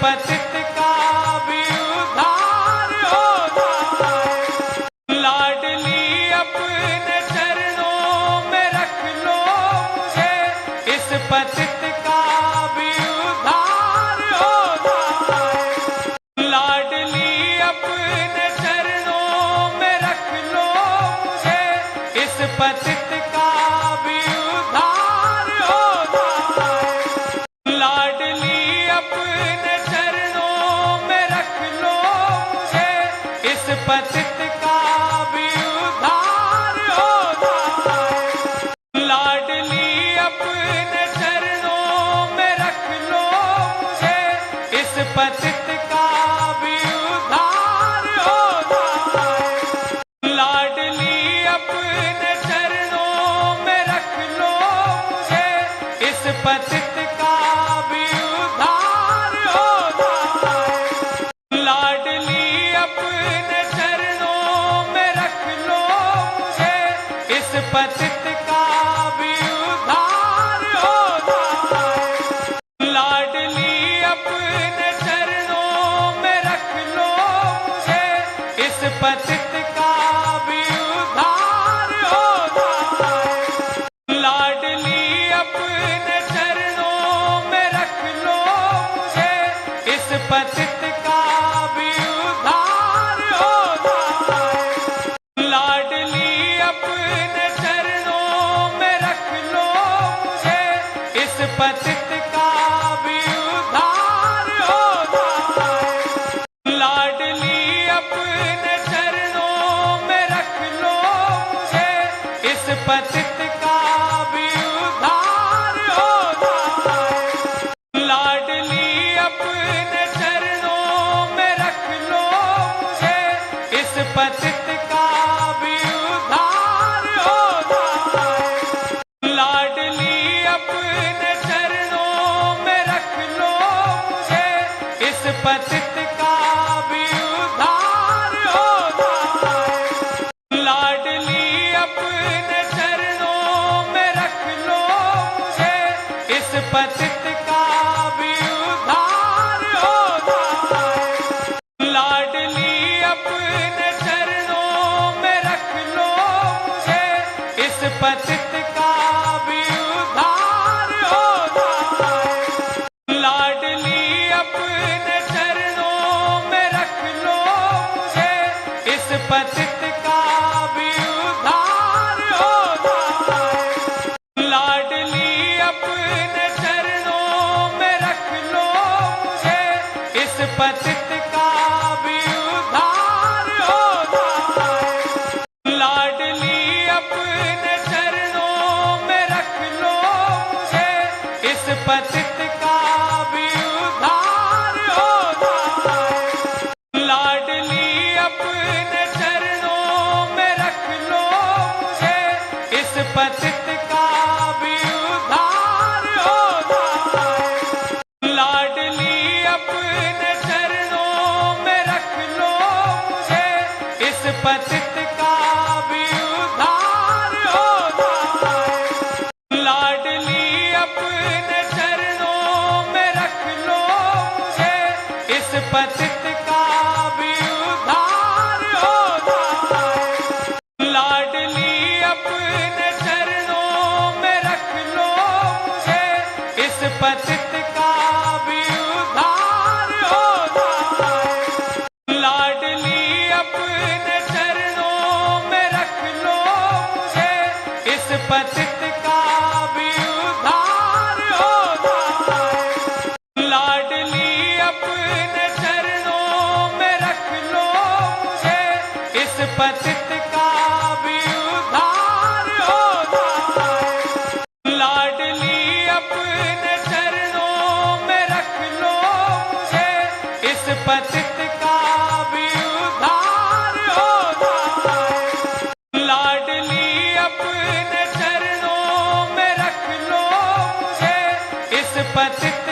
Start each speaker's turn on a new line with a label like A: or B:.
A: पतित का भी उद्धार होता है। लाडली अपने चरणों में रख लो मुझे, इस पतित का भी उद्धार होता है। लाडली अपने चरणों में रख लो मुझे, इस पतित का भी उद्धार होता है। लाडली अपने चरणों में रख लो मुझे, इस पतित का भी उद्धार होता है। लाडली अपने चरणों में रख लो मुझे, इस पतित का भी उद्धार होता है। लाडली अपने चरणों में रख लो मुझे, इस पतित का भी उद्धार होता है। लाडली अपने चरणों में रख लो मुझे, इस पतित का भी उद्धार होता है। लाडली अपने चरणों में रख लो मुझे, इस पतित का भी उद्धार होता है। लाडली अपने चरणों में रख लो मुझे, इस पतित का भी उद्धार होता है। लाडली अपने चरणों में रख लो मुझे, इस पतित का भी उद्धार होता है। लाडली अपने चरणों में रख लो मुझे, इस पतित का भी उद्धार होता है। लाडली अपने चरणों में रख लो मुझे, इस पतित का भी उद्धार होता है। लाडली अपने चरणों में रख लो मुझे, इस पतित का भी उद्धार होता है। लाडली अपने चरणों में रख लो मुझे, इस पतित का भी उद्धार होता है। लाडली अपने चरणों में रख लो मुझे, इस पतित का भी उद्धार होता है। लाडली अपने चरणों में रख लो मुझे, इस पतित का भी उद्धार होता है। लाडली अपने चरणों में रख लो मुझे, इस पतित का भी उद्धार होता है। लाडली अपने चरणों में रख लो मुझे, इस पतित का भी उद्धार होता है। लाडली अपने चरणों में रख लो मुझे, इस पतित का भी उद्धार होता है। लाडली अपने चरणों में रख लो मुझे, इस पतित का भी उद्धार होता है। लाडली अपने चरणों में रख लो मुझे, इस पतित का भी उद्धार होता है। लाडली अपने चरणों में रख लो मुझे, इस पतित का भी उद्धार होता है। लाडली अपने चरणों में रख लो मुझे, इस पतित का भी उद्धार होता है। लाडली अपने चरणों में रख लो मुझे, इस पतित का भी उद्धार होता है। लाडली अपने चरणों में रख लो मुझे, इस पतित का भी उद्धार होता है। लाडली अपने चरणों में रख लो मुझे, इस पतित